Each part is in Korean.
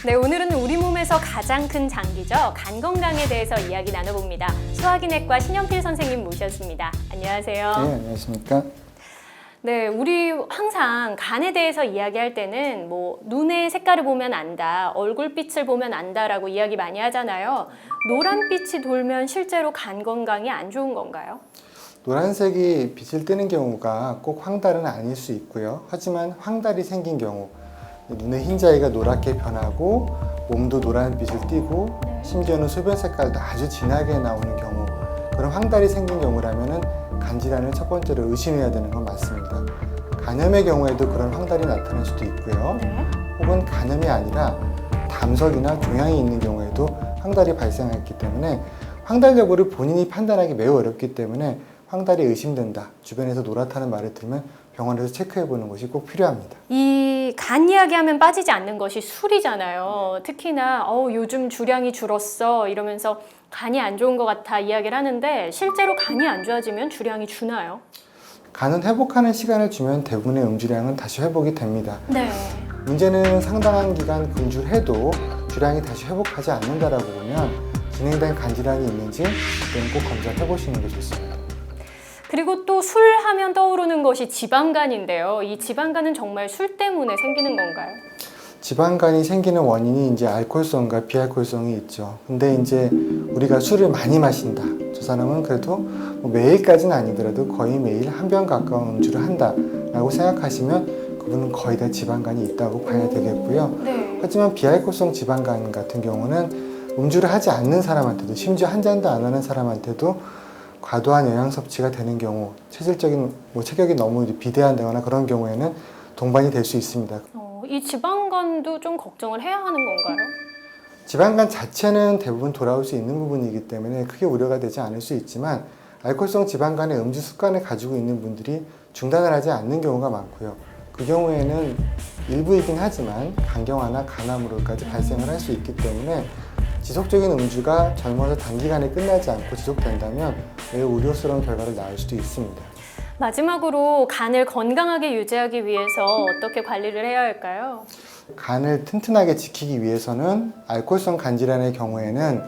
네, 오늘은 우리 몸에서 가장 큰 장기죠. 간 건강에 대해서 이야기 나눠봅니다. 소화기내과 신현필 선생님 모셨습니다. 안녕하세요. 네, 안녕하십니까. 네, 우리 항상 간에 대해서 이야기할 때는 뭐 눈의 색깔을 보면 안다, 얼굴빛을 보면 안다라고 이야기 많이 하잖아요. 노란빛이 돌면 실제로 간 건강이 안 좋은 건가요? 노란색이 빛을 띠는 경우가 꼭 황달은 아닐 수 있고요. 하지만 황달이 생긴 경우, 눈의 흰자위가 노랗게 변하고 몸도 노란빛을 띠고 심지어는 소변 색깔도 아주 진하게 나오는 경우, 그런 황달이 생긴 경우라면은 간 질환을 첫 번째로 의심해야 되는 건 맞습니다. 간염의 경우에도 그런 황달이 나타날 수도 있고요. 네. 혹은 간염이 아니라 담석이나 종양이 있는 경우에도 황달이 발생했기 때문에 황달 여부를 본인이 판단하기 매우 어렵기 때문에 황달이 의심된다, 주변에서 노랗다는 말을 들으면 병원에서 체크해보는 것이 꼭 필요합니다. 이 간 이야기하면 빠지지 않는 것이 술이잖아요. 특히나 요즘 주량이 줄었어 이러면서 간이 안 좋은 것 같아 이야기를 하는데 실제로 간이 안 좋아지면 주량이 주나요? 간은 회복하는 시간을 주면 대부분의 음주량은 다시 회복이 됩니다. 네. 문제는 상당한 기간 금주해도 주량이 다시 회복하지 않는다라고 보면 진행된 간 질환이 있는지 그때는 꼭 검사해 보시는 게 좋습니다. 그리고 또 술 하면 떠오르는 것이 지방간인데요. 이 지방간은 정말 술 때문에 생기는 건가요? 지방간이 생기는 원인이 이제 알코올성과 비알코올성이 있죠. 근데 이제 우리가 술을 많이 마신다, 저 사람은 그래도 뭐 매일까지는 아니더라도 거의 매일 한 병 가까운 음주를 한다라고 생각하시면 그분은 거의 다 지방간이 있다고 봐야 되겠고요. 네. 하지만 비알코올성 지방간 같은 경우는 음주를 하지 않는 사람한테도, 심지어 한 잔도 안 하는 사람한테도 과도한 영양 섭취가 되는 경우, 체질적인 체격이 너무 비대한다거나 그런 경우에는 동반이 될 수 있습니다. 이 지방간도 좀 걱정을 해야 하는 건가요? 지방간 자체는 대부분 돌아올 수 있는 부분이기 때문에 크게 우려가 되지 않을 수 있지만 알코올성 지방간의 음주 습관을 가지고 있는 분들이 중단을 하지 않는 경우가 많고요. 그 경우에는 일부이긴 하지만 간경화나 간암으로까지 발생을 할 수 있기 때문에 지속적인 음주가 젊어서 단기간에 끝나지 않고 지속된다면 매우 우려스러운 결과를 낳을 수도 있습니다. 마지막으로 간을 건강하게 유지하기 위해서 어떻게 관리를 해야 할까요? 간을 튼튼하게 지키기 위해서는 알코올성 간 질환의 경우에는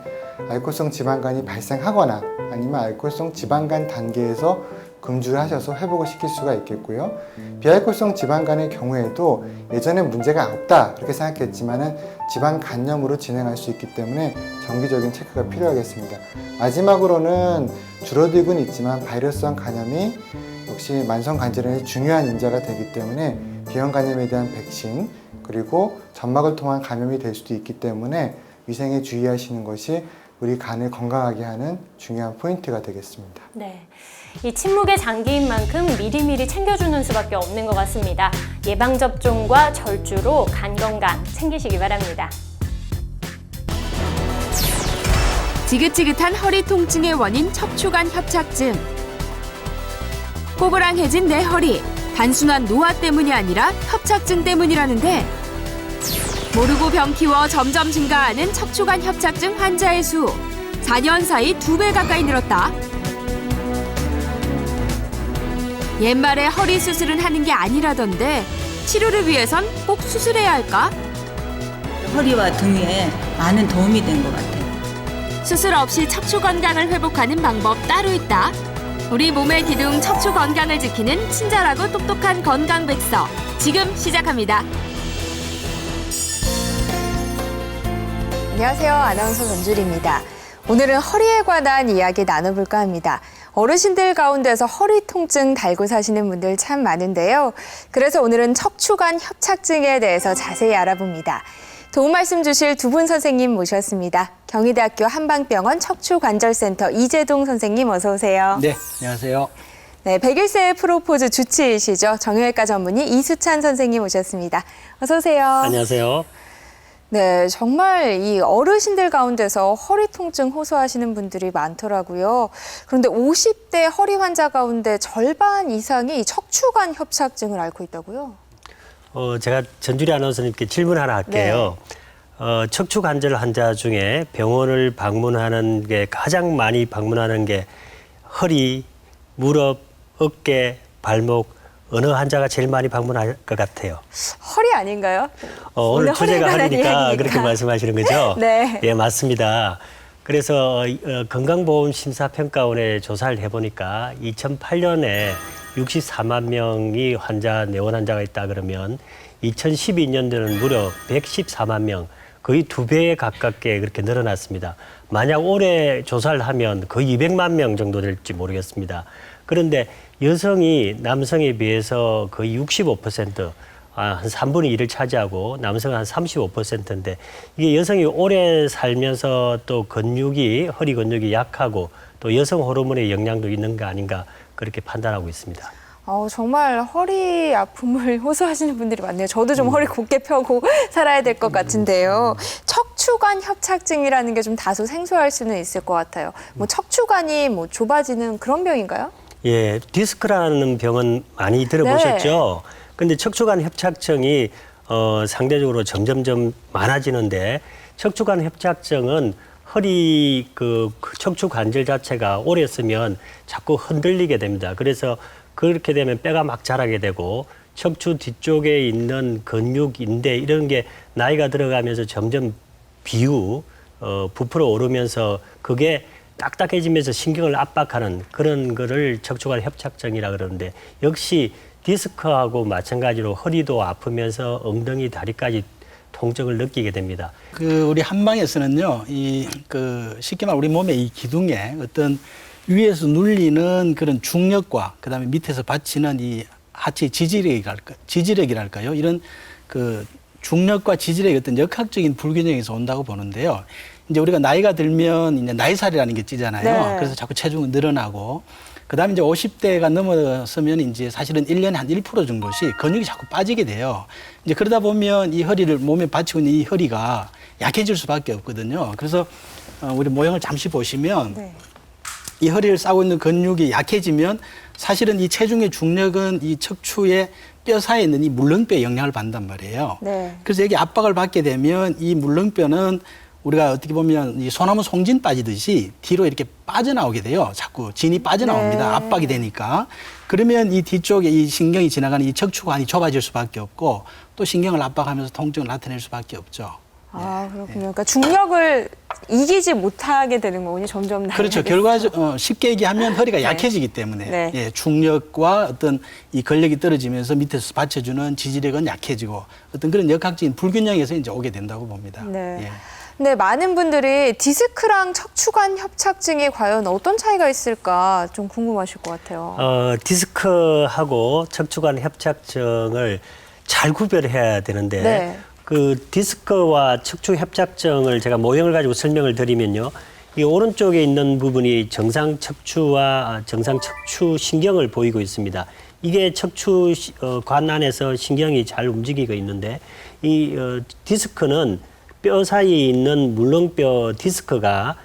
알코올성 지방간이 발생하거나 아니면 알코올성 지방간 단계에서 금주를 하셔서 회복을 시킬 수가 있겠고요. 비알코올성 지방간의 경우에도 예전에 문제가 없다 그렇게 생각했지만은 지방 간염으로 진행할 수 있기 때문에 정기적인 체크가 필요하겠습니다. 마지막으로는 줄어들고는 있지만 바이러스성 간염이 역시 만성 간 질환의 중요한 인자가 되기 때문에 비형 간염에 대한 백신, 그리고 점막을 통한 감염이 될 수도 있기 때문에 위생에 주의하시는 것이 우리 간을 건강하게 하는 중요한 포인트가 되겠습니다. 네, 이 침묵의 장기인 만큼 미리미리 챙겨주는 수밖에 없는 것 같습니다. 예방접종과 절주로 간 건강 챙기시기 바랍니다. 지긋지긋한 허리 통증의 원인 척추관 협착증. 꼬부랑해진 내 허리, 단순한 노화 때문이 아니라 협착증 때문이라는데 모르고 병 키워 점점 증가하는 척추관 협착증 환자의 수 4년 사이 2배 가까이 늘었다. 옛말에 허리 수술은 하는 게 아니라던데 치료를 위해선 꼭 수술해야 할까? 허리와 등에 많은 도움이 된 것 같아요. 수술 없이 척추 건강을 회복하는 방법 따로 있다. 우리 몸의 기둥 척추 건강을 지키는 친절하고 똑똑한 건강 백서 지금 시작합니다. 안녕하세요. 아나운서 전주리입니다. 오늘은 허리에 관한 이야기 나눠볼까 합니다. 어르신들 가운데서 허리 통증 달고 사시는 분들 참 많은데요. 그래서 오늘은 척추관 협착증에 대해서 자세히 알아봅니다. 도움 말씀 주실 두 분 선생님 모셨습니다. 경희대학교 한방병원 척추관절센터 이재동 선생님 어서 오세요. 네, 안녕하세요. 네, 101세 프로포즈 주치의시죠. 정형외과 전문의 이수찬 선생님 오셨습니다. 어서 오세요. 안녕하세요. 네, 정말 이 어르신들 가운데서 허리 통증 호소하시는 분들이 많더라고요. 그런데 50대 허리 환자 가운데 절반 이상이 척추관 협착증을 앓고 있다고요? 제가 전주리 아나운서님께 질문 하나 할게요. 척추 관절 환자 중에 병원을 방문하는 게 가장 많이 방문하는 게 허리, 무릎, 어깨, 발목 어느 환자가 제일 많이 방문할 것 같아요? 허리 아닌가요? 오늘 주제가 관한 허리니까 이야기니까. 그렇게 말씀하시는 거죠? 네. 예, 맞습니다. 그래서 건강보험심사평가원에 조사를 해보니까 2008년에 64만 명이 내원 환자가 있다 그러면 2012년도는 무려 114만 명, 거의 2배에 가깝게 그렇게 늘어났습니다. 만약 올해 조사를 하면 거의 200만 명 정도 될지 모르겠습니다. 그런데 여성이 남성에 비해서 거의 65%, 한 3분의 1을 차지하고 남성은 한 35%인데 이게 여성이 오래 살면서 또 허리 근육이 약하고 또 여성 호르몬의 영향도 있는 거 아닌가 그렇게 판단하고 있습니다. 정말 허리 아픔을 호소하시는 분들이 많네요. 저도 좀 허리 곧게 펴고 살아야 될 것 같은데요. 척추관 협착증이라는 게 좀 다소 생소할 수는 있을 것 같아요. 뭐 척추관이 좁아지는 그런 병인가요? 예, 디스크라는 병은 많이 들어보셨죠? 근데 척추관 협착증이 상대적으로 점점점 많아지는데 척추관 협착증은 허리 척추 관절 자체가 오래 쓰면 자꾸 흔들리게 됩니다. 그래서 그렇게 되면 뼈가 막 자라게 되고 척추 뒤쪽에 있는 근육, 인대 이런 게 나이가 들어가면서 점점 부풀어 오르면서 그게 딱딱해지면서 신경을 압박하는 그런 거를 척추관 협착증이라 그러는데 역시 디스크하고 마찬가지로 허리도 아프면서 엉덩이, 다리까지 통증을 느끼게 됩니다. 우리 한방에서는요, 쉽게 말해 우리 몸의 이 기둥에 어떤 위에서 눌리는 그런 중력과 그다음에 밑에서 받치는 이 하체 지지력이랄까요? 이런 중력과 지지력의 어떤 역학적인 불균형에서 온다고 보는데요. 이제 우리가 나이가 들면 이제 나이살이라는 게 찌잖아요. 네. 그래서 자꾸 체중이 늘어나고 그다음에 이제 50대가 넘어서면 이제 사실은 1년에 한 1% 정도씩 근육이 자꾸 빠지게 돼요. 이제 그러다 보면 이 허리를 몸에 받치고 있는 이 허리가 약해질 수밖에 없거든요. 그래서 우리 모형을 잠시 보시면 네. 이 허리를 싸고 있는 근육이 약해지면 사실은 이 체중의 중력은 이 척추의 뼈 사이에 있는 이 물렁뼈에 영향을 받는단 말이에요. 네. 그래서 여기 압박을 받게 되면 이 물렁뼈는 우리가 어떻게 보면 이 소나무 송진 빠지듯이 뒤로 이렇게 빠져나오게 돼요. 자꾸 진이 빠져나옵니다. 네. 압박이 되니까. 그러면 이 뒤쪽에 이 신경이 지나가는 이 척추관이 좁아질 수밖에 없고 또 신경을 압박하면서 통증을 나타낼 수밖에 없죠. 그렇군요. 그러니까 중력을 이기지 못하게 되는 거군요. 점점 그렇죠. 쉽게 얘기하면 허리가 약해지기 때문에 네. 예, 중력과 어떤 이 근력이 떨어지면서 밑에서 받쳐주는 지지력은 약해지고 어떤 그런 역학적인 불균형에서 이제 오게 된다고 봅니다. 네. 예. 네, 많은 분들이 디스크랑 척추관 협착증이 과연 어떤 차이가 있을까 좀 궁금하실 것 같아요. 디스크하고 척추관 협착증을 잘 구별해야 되는데 네. 디스크와 척추 협착증을 제가 모형을 가지고 설명을 드리면요. 이 오른쪽에 있는 부분이 정상 척추와 정상 척추 신경을 보이고 있습니다. 이게 척추관 안에서 신경이 잘 움직이고 있는데 이 디스크는 뼈 사이에 있는 물렁뼈 디스크가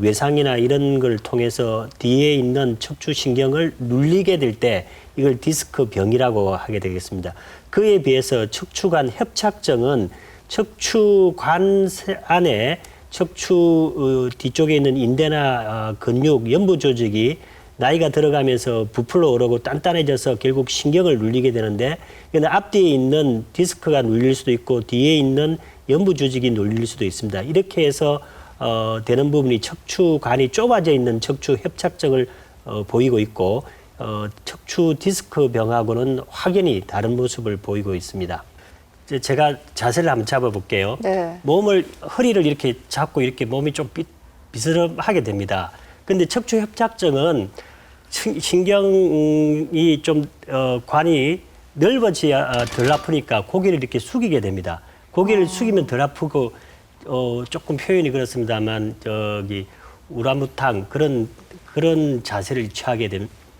외상이나 이런 걸 통해서 뒤에 있는 척추 신경을 눌리게 될 때 이걸 디스크 병이라고 하게 되겠습니다. 그에 비해서 척추관 협착증은 척추관 안에 척추 뒤쪽에 있는 인대나 근육, 연부 조직이 나이가 들어가면서 부풀어 오르고 단단해져서 결국 신경을 눌리게 되는데 앞뒤에 있는 디스크가 눌릴 수도 있고 뒤에 있는 연부 조직이 눌릴 수도 있습니다. 이렇게 해서 되는 부분이 척추관이 좁아져 있는 척추 협착증을 보이고 있고 척추 디스크 병하고는 확연히 다른 모습을 보이고 있습니다. 제가 자세를 한번 잡아볼게요. 네. 허리를 이렇게 잡고 이렇게 몸이 좀 비스름하게 됩니다. 근데 척추 협착증은 신경이 좀 관이 넓어져야 덜 아프니까 고개를 이렇게 숙이게 됩니다. 고개를 숙이면 덜 아프고 조금 표현이 그렇습니다만 우라무탕 그런 자세를 취하게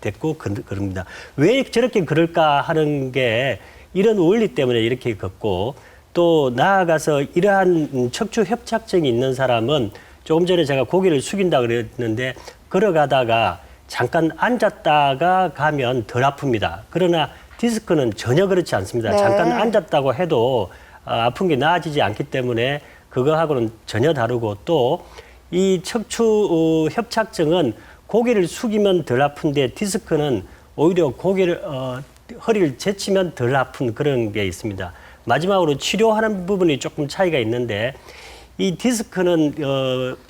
됐고 그럽니다. 왜 저렇게 그럴까 하는 게 이런 원리 때문에 이렇게 걷고 또 나아가서 이러한 척추 협착증이 있는 사람은 조금 전에 제가 고개를 숙인다 그랬는데 걸어가다가 잠깐 앉았다가 가면 덜 아픕니다. 그러나 디스크는 전혀 그렇지 않습니다. 네. 잠깐 앉았다고 해도 아픈 게 나아지지 않기 때문에 그거하고는 전혀 다르고 또 이 척추 협착증은 고개를 숙이면 덜 아픈데 디스크는 오히려 고개를 허리를 제치면 덜 아픈 그런 게 있습니다. 마지막으로 치료하는 부분이 조금 차이가 있는데 이 디스크는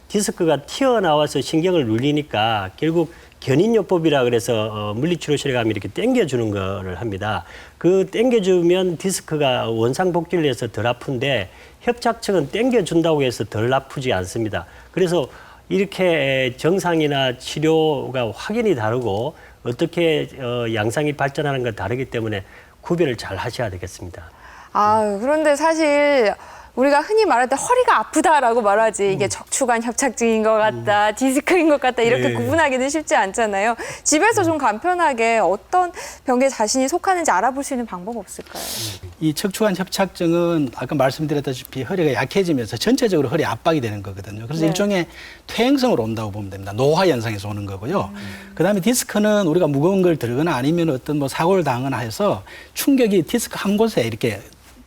디스크가 튀어나와서 신경을 눌리니까 결국 견인요법이라 그래서 물리치료실에 가면 이렇게 당겨주는 거를 합니다. 그 당겨주면 디스크가 원상복귀를 해서 덜 아픈데 협착증은 당겨준다고 해서 덜 아프지 않습니다. 그래서 이렇게 정상이나 치료가 확연히 다르고 어떻게 양상이 발전하는 건 다르기 때문에 구별을 잘 하셔야 되겠습니다. 아, 그런데 사실 우리가 흔히 말할 때 허리가 아프다라고 말하지 이게 척추관 협착증인 것 같다, 디스크인 것 같다 이렇게 네. 구분하기는 쉽지 않잖아요. 집에서 좀 간편하게 어떤 병에 자신이 속하는지 알아볼 수 있는 방법 없을까요? 이 척추관 협착증은 아까 말씀드렸다시피 허리가 약해지면서 전체적으로 허리 압박이 되는 거거든요. 그래서 네. 일종의 퇴행성으로 온다고 보면 됩니다. 노화 현상에서 오는 거고요. 그다음에 디스크는 우리가 무거운 걸 들거나 아니면 어떤 뭐 사고를 당하거나 해서 충격이 디스크 한 곳에 이렇게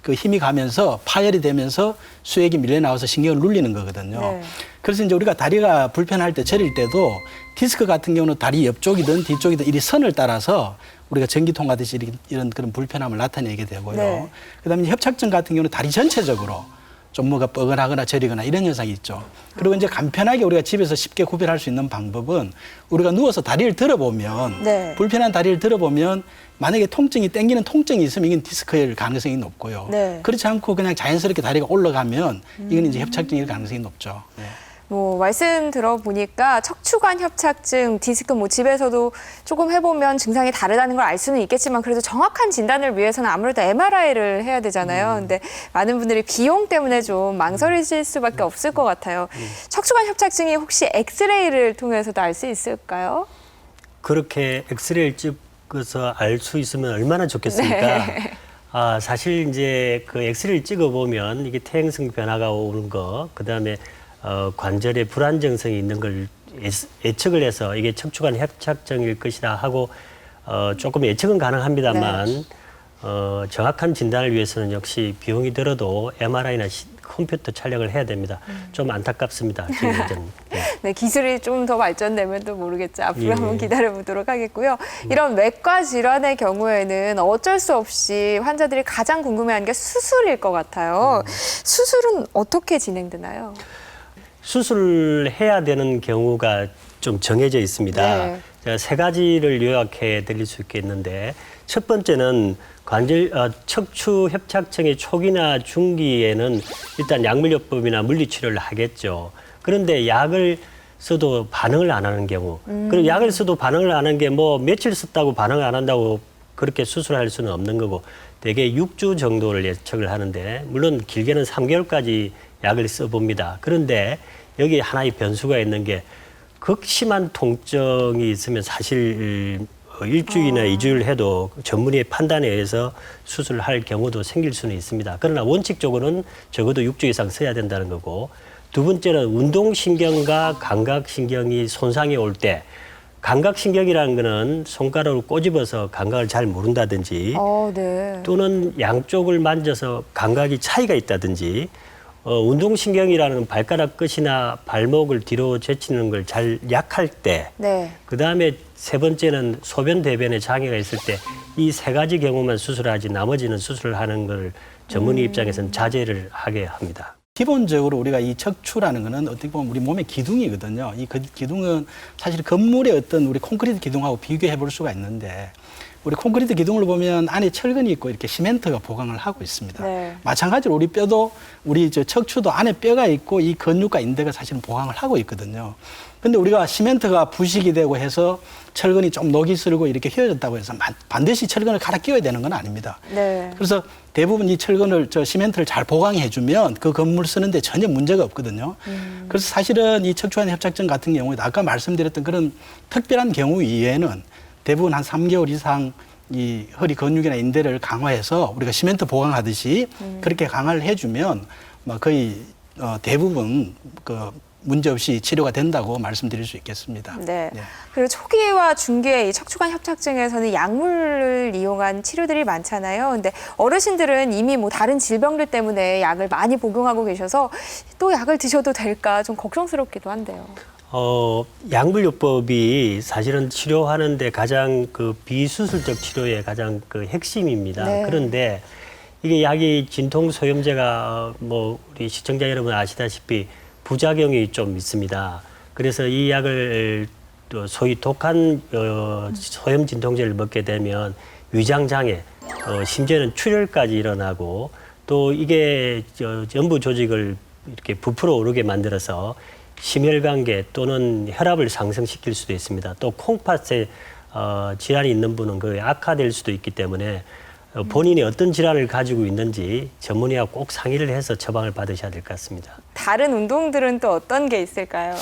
그 힘이 가면서 파열이 되면서 수액이 밀려 나와서 신경을 눌리는 거거든요. 네. 그래서 이제 우리가 다리가 불편할 때 저릴 때도 디스크 같은 경우는 다리 옆쪽이든 뒤쪽이든 이 선을 따라서 우리가 전기통 가듯이 이런 그런 불편함을 나타내게 되고요. 네. 그다음에 협착증 같은 경우는 다리 전체적으로 좀 뭐가 뻐근하거나 저리거나 이런 현상이 있죠. 그리고 이제 간편하게 우리가 집에서 쉽게 구별할 수 있는 방법은 우리가 누워서 다리를 들어보면 네. 불편한 다리를 들어보면 만약에 통증이 땡기는 통증이 있으면 이건 디스크일 가능성이 높고요. 네. 그렇지 않고 그냥 자연스럽게 다리가 올라가면 이건 이제 협착증일 가능성이 높죠. 네. 뭐 말씀 들어보니까 척추관 협착증, 디스크 뭐 집에서도 조금 해보면 증상이 다르다는 걸 알 수는 있겠지만 그래도 정확한 진단을 위해서는 아무래도 MRI를 해야 되잖아요. 근데 많은 분들이 비용 때문에 좀 망설이실 수밖에 없을 것 같아요. 척추관 협착증이 혹시 엑스레이를 통해서도 알 수 있을까요? 그렇게 엑스레이를 찍어서 알 수 있으면 얼마나 좋겠습니까? 네. 아, 사실 이제 그 엑스레이를 찍어보면 이게 퇴행성 변화가 오는 거, 그 다음에 관절에 불안정성이 있는 걸 예측을 해서 이게 척추관 협착증일 것이다 하고 조금 예측은 가능합니다만 정확한 진단을 위해서는 역시 비용이 들어도 MRI나 컴퓨터 촬영을 해야 됩니다. 좀 안타깝습니다. 지금 현재는. 네. 네, 기술이 좀 더 발전되면 또 모르겠죠. 앞으로 예. 한번 기다려보도록 하겠고요. 이런 외과 질환의 경우에는 어쩔 수 없이 환자들이 가장 궁금해하는 게 수술일 것 같아요. 수술은 어떻게 진행되나요? 수술을 해야 되는 경우가 좀 정해져 있습니다. 네. 제가 세 가지를 요약해 드릴 수 있겠는데 첫 번째는 척추 협착증의 초기나 중기에는 일단 약물요법이나 물리치료를 하겠죠. 그런데 약을 써도 반응을 안 하는 경우, 그리고 약을 써도 반응을 안 하는 게 뭐 며칠 썼다고 반응을 안 한다고 그렇게 수술할 수는 없는 거고 대개 6주 정도를 예측을 하는데 물론 길게는 3개월까지 약을 써봅니다. 그런데 여기 하나의 변수가 있는 게 극심한 통증이 있으면 사실 일주일이나 2주일 해도 전문의의 판단에 의해서 수술을 할 경우도 생길 수는 있습니다. 그러나 원칙적으로는 적어도 6주 이상 써야 된다는 거고 두 번째는 운동신경과 감각신경이 손상이 올 때 감각신경이라는 거는 손가락으로 꼬집어서 감각을 잘 모른다든지 네. 또는 양쪽을 만져서 감각이 차이가 있다든지 운동신경이라는 발가락 끝이나 발목을 뒤로 제치는 걸 잘 약할 때 네. 그다음에 세 번째는 소변 대변에 장애가 있을 때 이 세 가지 경우만 수술하지 나머지는 수술을 하는 걸 전문의 입장에서는 자제를 하게 합니다. 기본적으로 우리가 이 척추라는 거는 어떻게 보면 우리 몸의 기둥이거든요. 이 기둥은 사실 건물의 어떤 우리 콘크리트 기둥하고 비교해 볼 수가 있는데 우리 콘크리트 기둥을 보면 안에 철근이 있고 이렇게 시멘트가 보강을 하고 있습니다. 네. 마찬가지로 우리 뼈도 우리 저 척추도 안에 뼈가 있고 이 근육과 인대가 사실은 보강을 하고 있거든요. 근데 우리가 시멘트가 부식이 되고 해서 철근이 좀 녹이 슬고 이렇게 휘어졌다고 해서 반드시 철근을 갈아 끼워야 되는 건 아닙니다. 네. 그래서 대부분 이 철근을 시멘트를 잘 보강해주면 그 건물 쓰는데 전혀 문제가 없거든요. 그래서 사실은 이 척추관 협착증 같은 경우에도 아까 말씀드렸던 그런 특별한 경우 이외에는 대부분 한 3개월 이상 이 허리 근육이나 인대를 강화해서 우리가 시멘트 보강하듯이 그렇게 강화를 해주면 거의 대부분 문제없이 치료가 된다고 말씀드릴 수 있겠습니다. 네. 네. 그리고 초기와 중기의 이 척추관 협착증에서는 약물을 이용한 치료들이 많잖아요. 근데 어르신들은 이미 뭐 다른 질병들 때문에 약을 많이 복용하고 계셔서 또 약을 드셔도 될까 좀 걱정스럽기도 한데요. 약물요법이 사실은 치료하는데 가장 그 비수술적 치료의 가장 그 핵심입니다. 네. 그런데 이게 약이 진통 소염제가 뭐 우리 시청자 여러분 아시다시피 부작용이 좀 있습니다. 그래서 이 약을 또 소위 독한 소염 진통제를 먹게 되면 위장 장애, 심지어는 출혈까지 일어나고 또 이게 연부 조직을 이렇게 부풀어 오르게 만들어서 심혈관계 또는 혈압을 상승시킬 수도 있습니다. 또 콩팥에 질환이 있는 분은 그게 악화될 수도 있기 때문에 본인이 어떤 질환을 가지고 있는지 전문의와 꼭 상의를 해서 처방을 받으셔야 될 것 같습니다. 다른 운동들은 또 어떤 게 있을까요?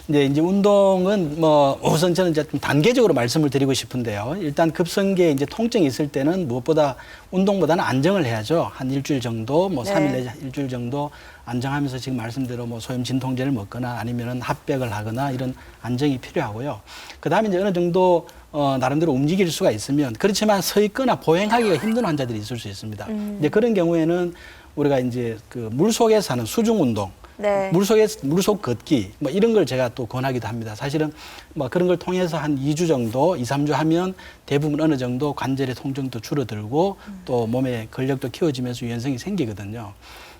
네, 이제 운동은 뭐 우선 저는 이제 좀 단계적으로 말씀을 드리고 싶은데요. 일단 급성기에 이제 통증이 있을 때는 무엇보다 운동보다는 안정을 해야죠. 한 일주일 정도, 뭐 네. 3일 내지 일주일 정도 안정하면서 지금 말씀대로 뭐 소염 진통제를 먹거나 아니면은 합백을 하거나 이런 안정이 필요하고요. 그다음에 이제 어느 정도 나름대로 움직일 수가 있으면 그렇지만 서 있거나 보행하기가 힘든 환자들이 있을 수 있습니다. 이제 그런 경우에는 우리가 이제 그 물속에서 하는 수중 운동, 네. 물속 걷기 뭐 이런 걸 제가 또 권하기도 합니다. 사실은 뭐 그런 걸 통해서 한 2주 정도, 2, 3주 하면 대부분 어느 정도 관절의 통증도 줄어들고 또 몸의 근력도 키워지면서 유연성이 생기거든요.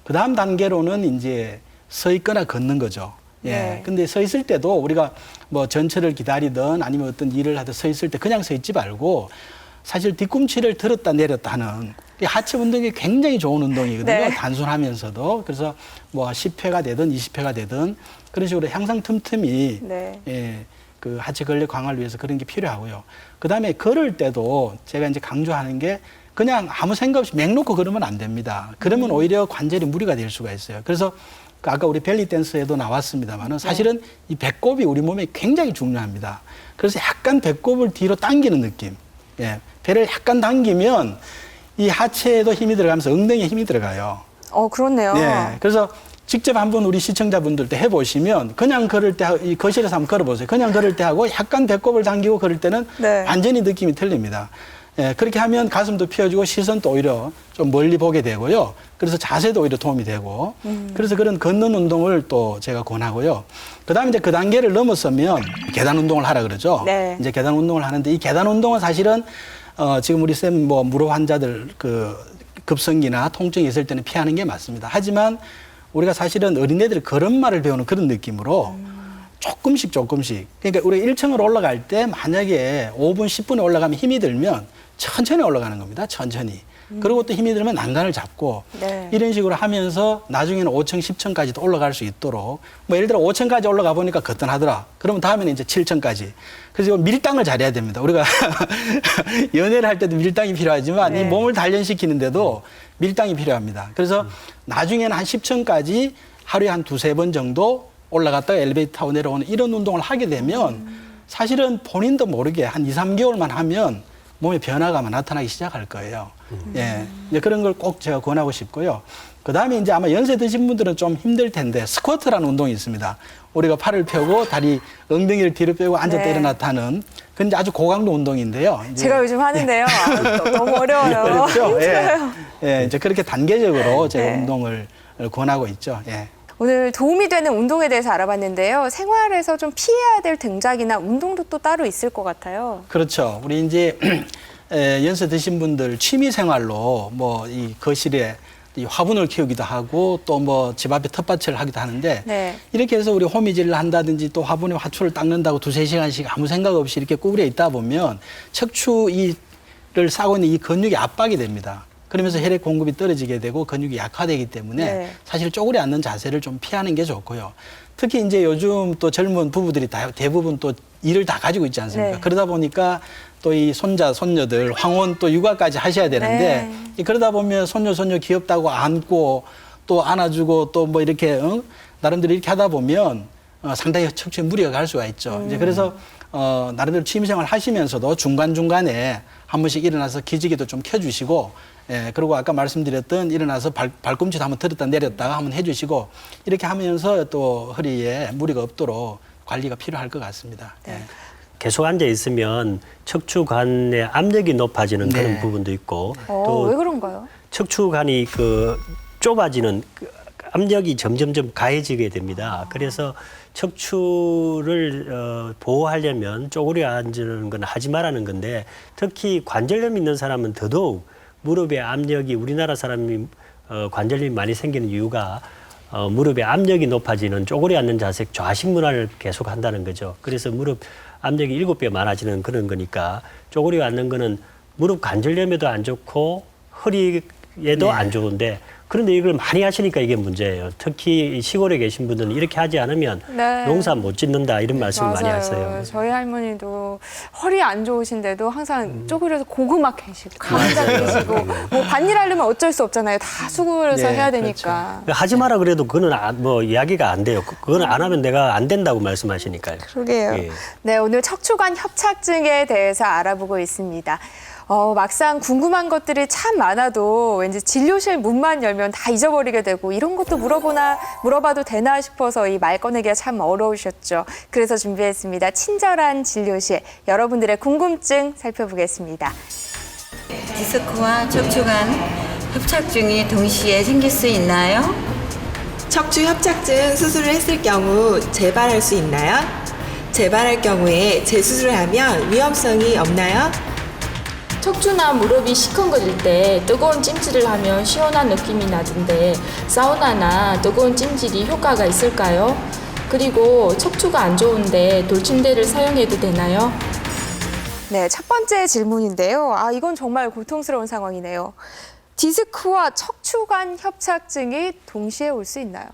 그 다음 단계로는 이제 서 있거나 걷는 거죠. 예. 네. 근데 서 있을 때도 우리가 뭐 전철을 기다리든 아니면 어떤 일을 하든 서 있을 때 그냥 서 있지 말고 사실 뒤꿈치를 들었다 내렸다 하는 이 하체 운동이 굉장히 좋은 운동이거든요. 네. 단순하면서도. 그래서 뭐 10회가 되든 20회가 되든 그런 식으로 항상 틈틈이 네. 예, 그 하체 근력 강화를 위해서 그런 게 필요하고요. 그다음에 걸을 때도 제가 이제 강조하는 게 그냥 아무 생각 없이 맹 놓고 걸으면 안 됩니다. 그러면 오히려 관절이 무리가 될 수가 있어요. 그래서 그 아까 우리 벨리 댄스에도 나왔습니다만은 사실은 이 배꼽이 우리 몸에 굉장히 중요합니다. 그래서 약간 배꼽을 뒤로 당기는 느낌. 예. 배를 약간 당기면 이 하체에도 힘이 들어가면서 엉덩이에 힘이 들어가요. 그렇네요. 예. 그래서 직접 한번 우리 시청자분들도 해보시면 그냥 걸을 때, 이 거실에서 한번 걸어보세요. 그냥 걸을 때 하고 약간 배꼽을 당기고 걸을 때는 네. 완전히 느낌이 틀립니다. 예, 그렇게 하면 가슴도 펴지고 시선도 오히려 좀 멀리 보게 되고요. 그래서 자세도 오히려 도움이 되고. 그래서 그런 걷는 운동을 또 제가 권하고요. 그 다음에 이제 그 단계를 넘어서면 계단 운동을 하라 그러죠. 네. 이제 계단 운동을 하는데 이 계단 운동은 사실은 지금 우리 쌤 뭐 무릎 환자들 그 급성기나 통증이 있을 때는 피하는 게 맞습니다. 하지만 우리가 사실은 어린애들이 걸음마를 배우는 그런 느낌으로 조금씩. 그러니까 우리가 1층으로 올라갈 때 만약에 5분, 10분에 올라가면 힘이 들면 천천히 올라가는 겁니다. 천천히. 그리고 또 힘이 들면 난간을 잡고 네. 이런 식으로 하면서 나중에는 5층, 10층까지도 올라갈 수 있도록 뭐 예를 들어 5층까지 올라가 보니까 거뜬하더라. 그러면 다음에는 이제 7층까지. 그래서 밀당을 잘해야 됩니다. 우리가 연애를 할 때도 밀당이 필요하지만 네. 이 몸을 단련시키는데도 밀당이 필요합니다. 그래서 나중에는 한 10층까지 하루에 한 2-3번 정도 올라갔다가 엘리베이터 타고 내려오는 이런 운동을 하게 되면 사실은 본인도 모르게 한 2-3개월만 하면 몸에 변화가 나타나기 시작할 거예요. 예. 이제 그런 걸 꼭 제가 권하고 싶고요. 그 다음에 이제 아마 연세 드신 분들은 좀 힘들 텐데 스쿼트라는 운동이 있습니다. 우리가 팔을 펴고 다리 엉덩이를 뒤로 빼고 앉았다 네. 일어났다 하는 근데 아주 고강도 운동인데요. 이제 제가 요즘 하는데요. 너무 어려워요. 그렇죠. 힘들어요. 예, 이제 그렇게 단계적으로 제가 네. 운동을 권하고 있죠. 예. 오늘 도움이 되는 운동에 대해서 알아봤는데요. 생활에서 좀 피해야 될 동작이나 운동도 또 따로 있을 것 같아요. 그렇죠. 우리 이제 연세 드신 분들 취미 생활로 뭐 이 거실에 이 화분을 키우기도 하고 또 뭐 집 앞에 텃밭을 하기도 하는데 네. 이렇게 해서 우리 호미질을 한다든지 또 화분에 화초를 닦는다고 2-3시간씩 아무 생각 없이 이렇게 구부려 있다 보면 척추를 싸고 있는 이 근육이 압박이 됩니다. 그러면서 혈액 공급이 떨어지게 되고 근육이 약화되기 때문에 네. 사실 쪼그려 앉는 자세를 좀 피하는 게 좋고요. 특히 이제 요즘 또 젊은 부부들이 대부분 또 일을 다 가지고 있지 않습니까? 네. 그러다 보니까 또 이 손자, 손녀들, 황혼 또 육아까지 하셔야 되는데 그러다 보면 손녀 귀엽다고 안고 또 안아주고 또 뭐 이렇게 나름대로 이렇게 하다 보면 상당히 척추에 무리가 갈 수가 있죠. 이제 그래서 나름대로 취미생활 하시면서도 중간중간에 한 번씩 일어나서 기지개도 좀 켜주시고 예, 그리고 아까 말씀드렸던 일어나서 발꿈치도 한번 들었다 내렸다가 한번 해주시고 이렇게 하면서 또 허리에 무리가 없도록 관리가 필요할 것 같습니다. 예. 계속 앉아 있으면 척추관의 압력이 높아지는 네. 그런 부분도 있고 또 왜 그런가요? 척추관이 그 좁아지는 압력이 점점점 가해지게 됩니다. 그래서 척추를 보호하려면 쪼그려 앉는 건 하지 말라는 건데 특히 관절염 있는 사람은 더더욱 무릎의 압력이 우리나라 사람이 관절염이 많이 생기는 이유가 무릎의 압력이 높아지는 쪼그려 앉는 자세 좌식 문화를 계속 한다는 거죠. 그래서 무릎 압력이 7배 많아지는 그런 거니까 쪼그려 앉는 거는 무릎 관절염에도 안 좋고 허리에도 안 좋은데 그런데 이걸 많이 하시니까 이게 문제예요. 특히 시골에 계신 분들은 이렇게 하지 않으면 네. 농사 못 짓는다 이런 말씀을 많이 맞아요. 하세요. 저희 할머니도 허리 안 좋으신데도 항상 쪼그려서 고구마 캐시고 감자 캐시고 뭐 밭일 하려면 어쩔 수 없잖아요. 다 수그려서 네, 해야 되니까. 하지 마라 그래도 그거는 뭐 이야기가 안 돼요. 그거는 안 하면 내가 안 된다고 말씀하시니까요. 그러게요. 예. 네, 오늘 척추관 협착증에 대해서 알아보고 있습니다. 막상 궁금한 것들이 참 많아도 왠지 진료실 문만 열면 다 잊어버리게 되고 이런 것도 물어봐도 되나 싶어서 이 말 꺼내기가 참 어려우셨죠. 그래서 준비했습니다. 친절한 진료실. 여러분들의 궁금증 살펴보겠습니다. 디스크와 척추관 협착증이 동시에 생길 수 있나요? 척추 협착증 수술을 했을 경우 재발할 수 있나요? 재발할 경우에 재수술을 하면 위험성이 없나요? 척추나 무릎이 시큰거릴 때 뜨거운 찜질을 하면 시원한 느낌이 나던데 사우나나 뜨거운 찜질이 효과가 있을까요? 그리고 척추가 안 좋은데 돌침대를 사용해도 되나요? 네, 첫 번째 질문인데요. 이건 정말 고통스러운 상황이네요. 디스크와 척추관 협착증이 동시에 올 수 있나요?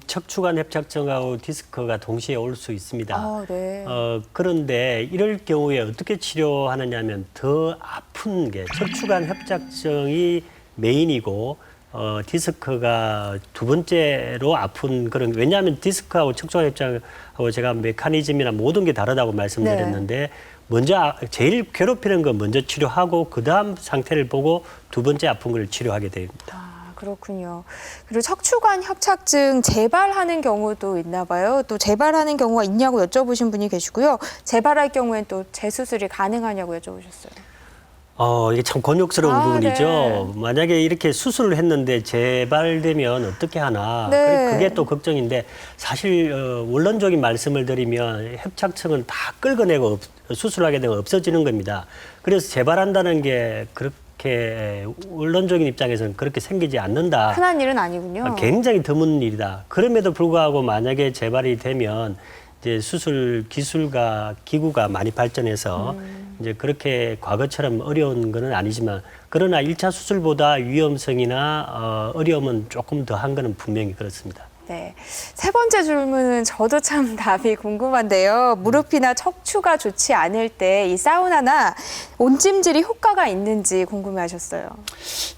척추관 협착증하고 디스크가 동시에 올 수 있습니다. 네. 그런데 이럴 경우에 어떻게 치료하느냐면 더 아픈 게 척추관 협착증이 메인이고 디스크가 두 번째로 아픈 그런 왜냐하면 디스크하고 척추관 협착하고 제가 메커니즘이나 모든 게 다르다고 말씀드렸는데 먼저 제일 괴롭히는 건 먼저 치료하고 그다음 상태를 보고 두 번째 아픈 걸 치료하게 됩니다. 그렇군요. 그리고 척추관 협착증 재발하는 경우도 있나 봐요. 또 재발하는 경우가 있냐고 여쭤보신 분이 계시고요. 재발할 경우엔 또 재수술이 가능하냐고 여쭤보셨어요. 이게 참 곤욕스러운 부분이죠. 네. 만약에 이렇게 수술을 했는데 재발되면 어떻게 하나. 네. 그게 또 걱정인데 사실 원론적인 말씀을 드리면 협착증은 다 끌어내고 수술하게 되면 없어지는 겁니다. 그래서 재발한다는 게 그렇게 원론적인 입장에서는 그렇게 생기지 않는다. 흔한 일은 아니군요. 굉장히 드문 일이다. 그럼에도 불구하고 만약에 재발이 되면 이제 수술 기술과 기구가 많이 발전해서 이제 그렇게 과거처럼 어려운 건 아니지만 그러나 1차 수술보다 위험성이나 어려움은 조금 더한 거는 분명히 그렇습니다. 네. 세 번째 질문은 저도 참 답이 궁금한데요. 무릎이나 척추가 좋지 않을 때 이 사우나나 온찜질이 효과가 있는지 궁금해하셨어요.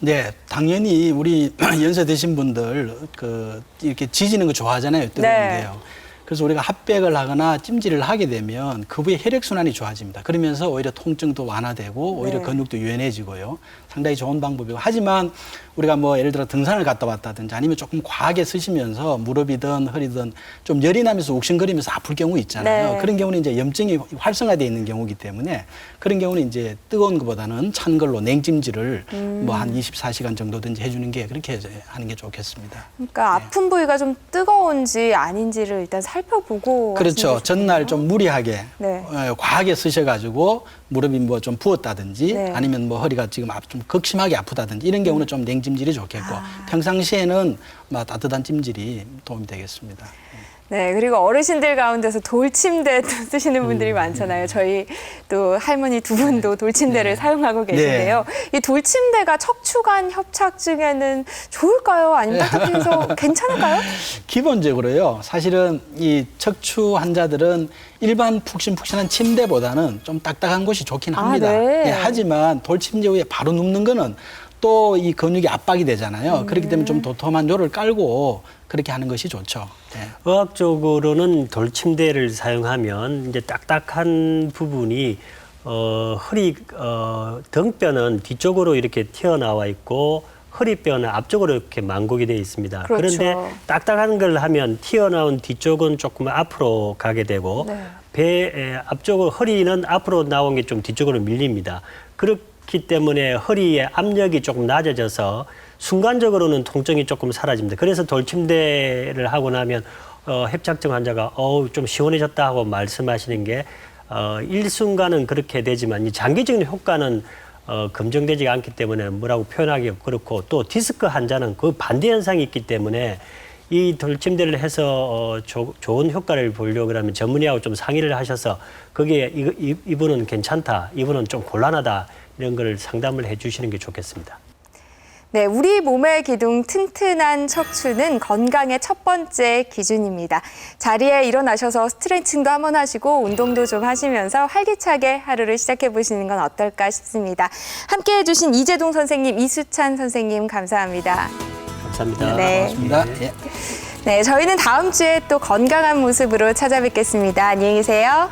네, 당연히 우리 연세 드신 분들 이렇게 지지는 거 좋아하잖아요. 뜨거운데요. 그래서 우리가 핫백을 하거나 찜질을 하게 되면 그 부위의 혈액순환이 좋아집니다. 그러면서 오히려 통증도 완화되고 오히려 근육도 유연해지고요. 상당히 좋은 방법이고. 하지만 우리가 뭐 예를 들어 등산을 갔다 왔다든지 아니면 조금 과하게 쓰시면서 무릎이든 허리든 좀 열이 나면서 욱신거리면서 아플 경우 있잖아요. 네. 그런 경우는 이제 염증이 활성화되어 있는 경우이기 때문에 그런 경우는 이제 뜨거운 것보다는 찬 걸로 냉찜질을 뭐 한 24시간 정도든지 해주는 게 그렇게 하는 게 좋겠습니다. 그러니까 아픈 부위가 좀 뜨거운지 아닌지를 일단 살펴보고. 그렇죠. 전날 좀 무리하게 네. 과하게 쓰셔가지고 무릎이 뭐 좀 부었다든지 네. 아니면 뭐 허리가 지금 좀 극심하게 아프다든지 이런 경우는 좀 냉찜질이 좋겠고 평상시에는 뭐 따뜻한 찜질이 도움이 되겠습니다. 네, 그리고 어르신들 가운데서 돌침대 쓰시는 분들이 많잖아요. 저희 또 할머니 두 분도 돌침대를 사용하고 계신데요. 이 돌침대가 척추관 협착증에는 좋을까요? 아니면 따뜻해서 괜찮을까요? 기본적으로요. 사실은 이 척추 환자들은 일반 푹신푹신한 침대보다는 좀 딱딱한 곳이 좋긴 합니다. 네. 하지만 돌침대 위에 바로 눕는 거는 또 이 근육이 압박이 되잖아요. 그렇기 때문에 좀 도톰한 요를 깔고 그렇게 하는 것이 좋죠. 네. 의학적으로는 돌침대를 사용하면 이제 딱딱한 부분이 허리 등뼈는 뒤쪽으로 이렇게 튀어나와 있고 허리뼈는 앞쪽으로 이렇게 만곡이 되어 있습니다. 그렇죠. 그런데 딱딱한 걸 하면 튀어나온 뒤쪽은 조금 앞으로 가게 되고 배 앞쪽으로 허리는 앞으로 나온 게 좀 뒤쪽으로 밀립니다. 그렇게 그렇기 때문에 허리에 압력이 조금 낮아져서 순간적으로는 통증이 조금 사라집니다. 그래서 돌침대를 하고 나면 협착증 환자가 좀 시원해졌다 하고 말씀하시는 게 일순간은 그렇게 되지만 이 장기적인 효과는 검증되지 않기 때문에 뭐라고 표현하기 그렇고, 또 디스크 환자는 그 반대 현상이 있기 때문에 이 돌침대를 해서 좋은 효과를 보려고 하면 전문의하고 좀 상의를 하셔서 거기에 이분은 괜찮다, 이분은 좀 곤란하다, 이런 걸 상담을 해 주시는 게 좋겠습니다. 네, 우리 몸의 기둥 튼튼한 척추는 건강의 첫 번째 기준입니다. 자리에 일어나셔서 스트레칭도 한번 하시고 운동도 좀 하시면서 활기차게 하루를 시작해 보시는 건 어떨까 싶습니다. 함께해 주신 이재동 선생님, 이수찬 선생님 감사합니다. 감사합니다. 네. 고맙습니다. 예. 네, 저희는 다음 주에 또 건강한 모습으로 찾아뵙겠습니다. 안녕히 계세요.